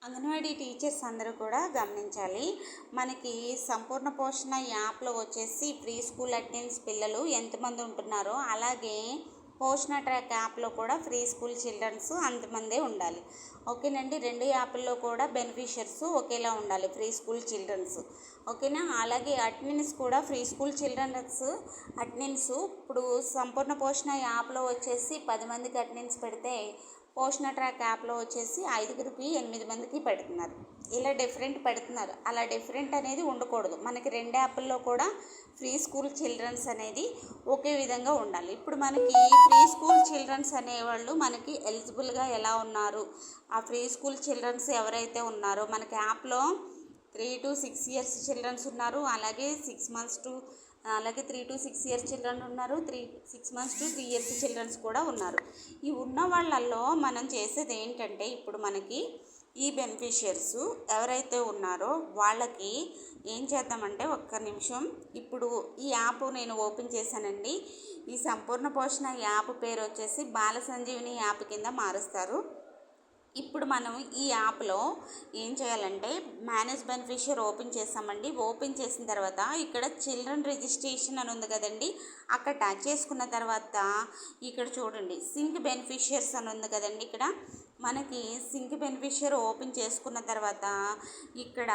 Anganwadi teachers అందరూ కూడా గమనించాలి. మనకి సంపూర్ణ పోషణ యాప్లో వచ్చేసి ప్రీ స్కూల్ అటెండెన్స్ పిల్లలు ఎంతమంది ఉంటున్నారో, అలాగే పోషణ ట్రాక్ యాప్లో కూడా ప్రీ స్కూల్ చిల్డ్రన్స్ అంతమందే ఉండాలి. ఓకేనండి. రెండు యాప్ల్లో కూడా బెనిఫిషియర్స్ ఒకేలా ఉండాలి, ప్రీ స్కూల్ చిల్డ్రన్స్. ఓకేనా. అలాగే అటెండెన్స్ కూడా ప్రీ స్కూల్ చిల్డ్రన్స్ అటెండెన్స్ ఇప్పుడు సంపూర్ణ పోషణ యాప్లో వచ్చేసి 10 మందికి అటెండెన్స్ పెడితే, పోషణ ట్రాక్ యాప్లో వచ్చేసి 5కి 8 మందికి పెడుతున్నారు. ఇలా డిఫరెంట్ పెడుతున్నారు. అలా డిఫరెంట్ అనేది ఉండకూడదు. మనకి రెండు యాప్ల్లో కూడా ప్రీ స్కూల్ చిల్డ్రన్స్ అనేది ఒకే విధంగా ఉండాలి. ఇప్పుడు మనకి ప్రీ స్కూల్ చిల్డ్రన్స్ అనేవాళ్ళు మనకి ఎలిజిబుల్గా ఎలా ఉన్నారు, ఆ ప్రీ స్కూల్ చిల్డ్రన్స్ ఎవరైతే ఉన్నారో మనకి యాప్లో 3 to 6 years చిల్డ్రన్స్ ఉన్నారు, అలాగే 3 to 6 years చిల్డ్రన్ ఉన్నారు, 6 months to 3 years చిల్డ్రన్స్ కూడా ఉన్నారు. ఈ ఉన్న వాళ్ళల్లో మనం చేసేది ఏంటంటే, ఇప్పుడు మనకి ఈ బెనిఫిషియర్స్ ఎవరైతే ఉన్నారో వాళ్ళకి ఏం చేద్దామంటే, ఒక్క నిమిషం. ఇప్పుడు ఈ యాప్ నేను ఓపెన్ చేశానండి. ఈ సంపూర్ణ పోషణ యాప్ పేరు వచ్చేసి బాల సంజీవిని యాప్ కింద మారుస్తారు. ఇప్పుడు మనం ఈ యాప్లో ఏం చేయాలంటే, మేనేజ్ బెనిఫిషియర్ ఓపెన్ చేస్తామండి. ఓపెన్ చేసిన తర్వాత ఇక్కడ చిల్డ్రన్ రిజిస్ట్రేషన్ అని ఉంది కదండి, అక్కడ టచ్ చేసుకున్న తర్వాత ఇక్కడ చూడండి సింక్ బెనిఫిషియర్స్ అని ఉంది కదండి. ఇక్కడ మనకి సింక్ బెనిఫిషియర్ ఓపెన్ చేసుకున్న తర్వాత ఇక్కడ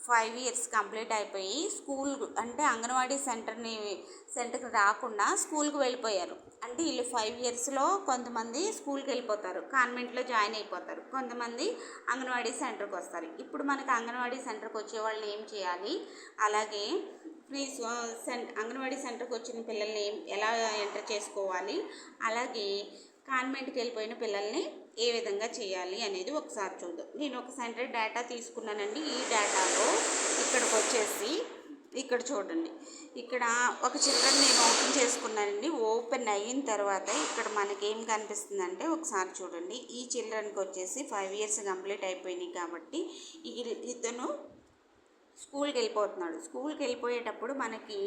5 years కంప్లీట్ అయిపోయి స్కూల్ అంటే అంగన్వాడీ సెంటర్కి రాకుండా స్కూల్కి వెళ్ళిపోయారు. అంటే వీళ్ళు 5 yearsలో కొంతమంది స్కూల్కి వెళ్ళిపోతారు, కాన్వెంట్లో జాయిన్ అయిపోతారు, కొంతమంది అంగన్వాడీ సెంటర్కి వస్తారు. ఇప్పుడు మనకి అంగన్వాడీ సెంటర్కి వచ్చే వాళ్ళు ఏం చేయాలి, అలాగే అంగన్వాడీ సెంటర్కి వచ్చిన పిల్లల్ని ఎలా ఎంటర్ చేసుకోవాలి, అలాగే కాన్వెంట్కి వెళ్ళిపోయిన పిల్లల్ని ఏ విధంగా చేయాలి అనేది ఒకసారి చూద్దాం. నేను ఒక సెంటర్ డేటా తీసుకున్నానండి. ఈ డేటాలో ఇక్కడికి వచ్చేసి ఇక్కడ చూడండి, ఇక్కడ ఒక చిల్డ్రన్ నేను ఓపెన్ చేసుకున్నానండి. ఓపెన్ అయిన తర్వాత ఇక్కడ మనకి ఏం కనిపిస్తుందంటే, ఒకసారి చూడండి. ఈ చిల్డ్రన్కి వచ్చేసి 5 years కంప్లీట్ అయిపోయినాయి కాబట్టి ఇతను స్కూల్కి వెళ్ళిపోతున్నాడు. స్కూల్కి వెళ్ళిపోయేటప్పుడు మనకి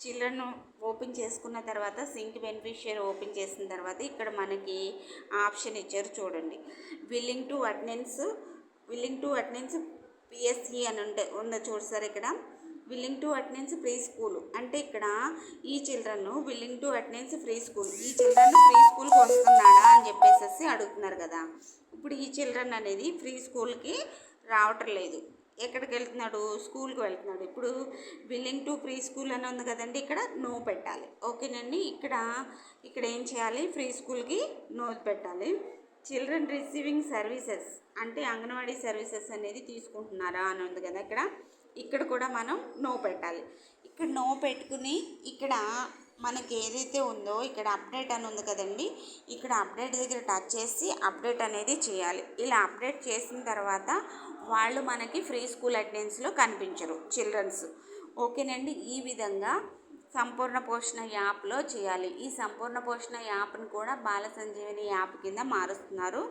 చిల్డ్రన్ ఓపెన్ చేసుకున్న తర్వాత సింక్ బెనిఫిషియర్ ఓపెన్ చేసిన తర్వాత ఇక్కడ మనకి ఆప్షన్ ఇచ్చారు చూడండి. విల్లింగ్ టు అటెండెన్స్ పిఎస్ఈ అని ఉందో చూసారు. ఇక్కడ willing to attendance pre school అంటే ఇక్కడ ఈ children willing to attendance free school, ఈ చిల్డ్రన్ ఫ్రీ స్కూల్కి వస్తున్నాడా అని చెప్పేసి అడుగుతున్నారు కదా. ఇప్పుడు ఈ చిల్డ్రన్ అనేది ఫ్రీ స్కూల్కి రావటం లేదు. ఎక్కడికి వెళ్తున్నాడు, స్కూల్కి వెళ్తున్నాడు. ఇప్పుడు విల్లింగ్ టు ప్రీ స్కూల్ అని ఉంది కదండి, ఇక్కడ నో పెట్టాలి. ఓకేనండి. ఇక్కడ ఏం చేయాలి, ప్రీ స్కూల్కి నో పెట్టాలి. చిల్డ్రన్ రిసీవింగ్ సర్వీసెస్ అంటే అంగన్వాడీ సర్వీసెస్ అనేది తీసుకుంటున్నారా అని ఉంది కదా, ఇక్కడ కూడా మనం నో పెట్టాలి. ఇక్కడ నో పెట్టుకుని ఇక్కడ మనకి ఏదైతే ఉందో ఇక్కడ అప్డేట్ అని ఉంది కదండి, ఇక్కడ అప్డేట్ దగ్గర టచ్ చేసి అప్డేట్ అనేది చేయాలి. ఇలా అప్డేట్ చేసిన తర్వాత వాళ్ళు మనకి ఫ్రీ స్కూల్ అటెండెన్స్లో కనిపించరు చిల్డ్రన్స్. ఓకేనండి. ఈ విధంగా సంపూర్ణ పోషణ యాప్లో చేయాలి. ఈ సంపూర్ణ పోషణ యాప్ను కూడా బాల సంజీవిని యాప్ కింద మారుస్తున్నారు.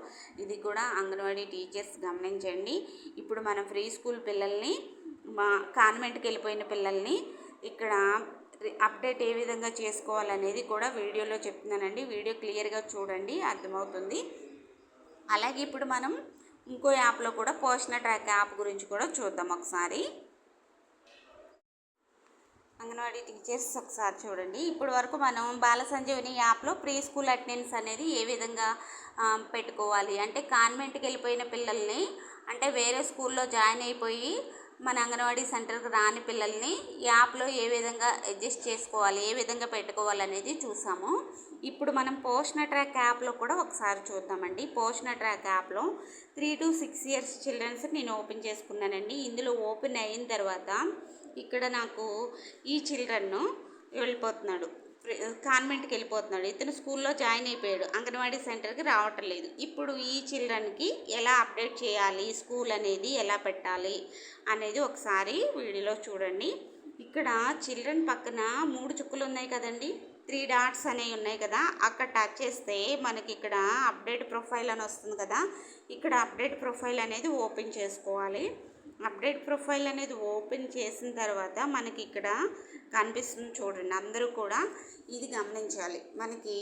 ఇది కూడా అంగన్వాడీ టీచర్స్ గమనించండి. ఇప్పుడు మనం ఫ్రీ స్కూల్ పిల్లల్ని, కాన్వెంట్కి వెళ్ళిపోయిన పిల్లల్ని ఇక్కడ అప్డేట్ ఏ విధంగా చేసుకోవాలనేది కూడా వీడియోలో చెప్తున్నానండి. వీడియో క్లియర్గా చూడండి, అర్థమవుతుంది. అలాగే ఇప్పుడు మనం ఇంకో యాప్లో కూడా పోషణ ట్రాక్ యాప్ గురించి కూడా చూద్దాం ఒకసారి. అంగన్వాడీ టీచర్స్ ఒకసారి చూడండి. ఇప్పటి వరకు మనం బాల సంజీవిని యాప్లో ప్రీ స్కూల్ అటెండెన్స్ అనేది ఏ విధంగా పెట్టుకోవాలి అంటే, కాన్వెంట్కి వెళ్ళిపోయిన పిల్లల్ని అంటే వేరే స్కూల్లో జాయిన్ అయిపోయి మన అంగన్వాడీ సెంటర్కి రాని పిల్లల్ని యాప్లో ఏ విధంగా అడ్జస్ట్ చేసుకోవాలి, ఏ విధంగా పెట్టుకోవాలనేది చూసాము. ఇప్పుడు మనం పోషణ ట్రాక్ యాప్లో కూడా ఒకసారి చూద్దామండి. పోషణ ట్రాక్ యాప్లో 3 to 6 years చిల్డ్రన్స్ నేను ఓపెన్ చేసుకున్నానండి. ఇందులో ఓపెన్ అయిన తర్వాత ఇక్కడ నాకు ఈ చిల్డ్రన్ వెళ్ళిపోతున్నాడు, కాన్వెంట్కి వెళ్ళిపోతున్నాడు. ఇతను స్కూల్లో జాయిన్ అయిపోయాడు, అంగన్వాడీ సెంటర్కి రావటం లేదు. ఇప్పుడు ఈ చిల్డ్రన్కి ఎలా అప్డేట్ చేయాలి, స్కూల్ అనేది ఎలా పెట్టాలి అనేది ఒకసారి వీడియోలో చూడండి. ఇక్కడ చిల్డ్రన్ పక్కన 3 చుక్కలు ఉన్నాయి కదండి, 3 dots అనేవి ఉన్నాయి కదా, అక్కడ టచ్ చేస్తే మనకి ఇక్కడ అప్డేట్ ప్రొఫైల్ అని వస్తుంది కదా. ఇక్కడ అప్డేట్ ప్రొఫైల్ అనేది ఓపెన్ చేసుకోవాలి. అప్డేట్ ప్రొఫైల్ అనేది ఓపెన్ చేసిన తర్వాత మనకి ఇక్కడ కనిపిస్తుంది చూడండి. అందరూ కూడా ఇది గమనించాలి. మనకి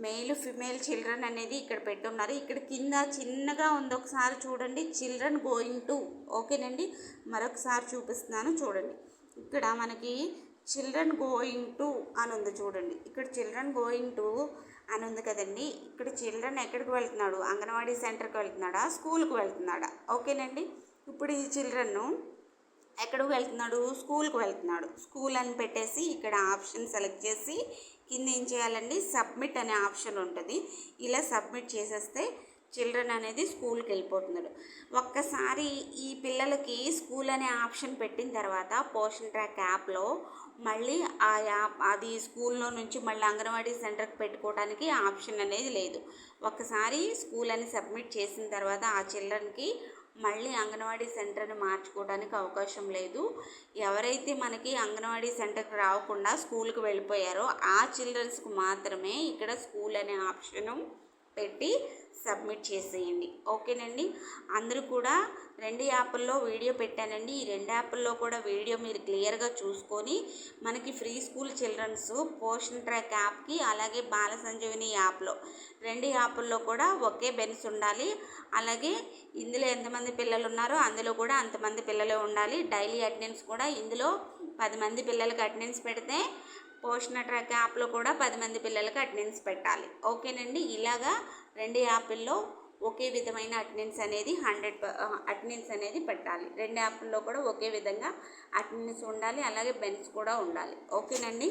మేల్ ఫిమేల్ చిల్డ్రన్ అనేది ఇక్కడ పెట్టున్నారు. ఇక్కడ కింద చిన్నగా ఉంది, ఒకసారి చూడండి. Children going to. ఓకేనండి, మరొకసారి చూపిస్తున్నాను చూడండి. ఇక్కడ మనకి చిల్డ్రన్ గోయింగ్ టు అని ఉంది చూడండి. ఇక్కడ చిల్డ్రన్ గోయింగ్ టు అని ఉంది కదండి. ఇక్కడ చిల్డ్రన్ ఎక్కడికి వెళ్తున్నాడు? అంగన్వాడీ సెంటర్కి వెళ్తున్నాడా, స్కూల్కి వెళ్తున్నాడా? ఓకేనండి, ఇప్పుడు ఈ చిల్డ్రన్ ఎక్కడికి వెళ్తున్నాడు? స్కూల్కి వెళ్తున్నాడు. స్కూల్ అని పెట్టేసి ఇక్కడ ఆప్షన్ సెలెక్ట్ చేసి కింద ఏం చేయాలండి? సబ్మిట్ అనే ఆప్షన్ ఉంటుంది. ఇలా సబ్మిట్ చేసేస్తే చిల్డ్రన్ అనేది స్కూల్కి వెళ్ళిపోతున్నాడు. ఒక్కసారి ఈ పిల్లలకి స్కూల్ అనే ఆప్షన్ పెట్టిన తర్వాత పోషన్ ట్రాక్ యాప్లో మళ్ళీ ఆ యాప్ అది స్కూల్లో నుంచి మళ్ళీ అంగన్వాడీ సెంటర్కి పెట్టుకోవడానికి ఆప్షన్ అనేది లేదు. ఒక్కసారి స్కూల్ అని సబ్మిట్ చేసిన తర్వాత ఆ చిల్డ్రన్కి మళ్ళీ అంగన్వాడీ సెంటర్ని మార్చుకోవడానికి అవకాశం లేదు. ఎవరైతే మనకి అంగన్వాడీ సెంటర్కి రాకుండా స్కూల్కి వెళ్ళిపోయారో ఆ చిల్డ్రన్స్కి మాత్రమే ఇక్కడ స్కూల్ అనే ఆప్షను పెట్టి సబ్మిట్ చేసేయండి. ఓకేనండి, అందరూ కూడా 2 యాప్ల్లో వీడియో పెట్టానండి. ఈ 2 యాప్ల్లో కూడా వీడియో మీరు క్లియర్గా చూసుకొని మనకి preschool children's Poshan track యాప్కి అలాగే బాల సంజీవిని యాప్లో 2 యాప్ల్లో కూడా ఒకే బెన్స్ ఉండాలి. అలాగే ఇందులో ఎంతమంది పిల్లలు ఉన్నారో అందులో కూడా అంతమంది పిల్లలే ఉండాలి. డైలీ అటెండెన్స్ కూడా ఇందులో 10 మంది పిల్లలకి అటెండెన్స్ పెడితే పోషణ ట్రాక్ యాప్లో కూడా 10 మంది పిల్లలకి అటెండెన్స్ పెట్టాలి. ఓకేనండి, ఇలాగా 2 యాప్ల్లో ఒకే విధమైన అటెండెన్స్ అనేది 100 అటెండెన్స్ అనేది పెట్టాలి. 2 యాప్ల్లో కూడా ఒకే విధంగా అటెండెన్స్ ఉండాలి, అలాగే బెన్స్ కూడా ఉండాలి. ఓకేనండి.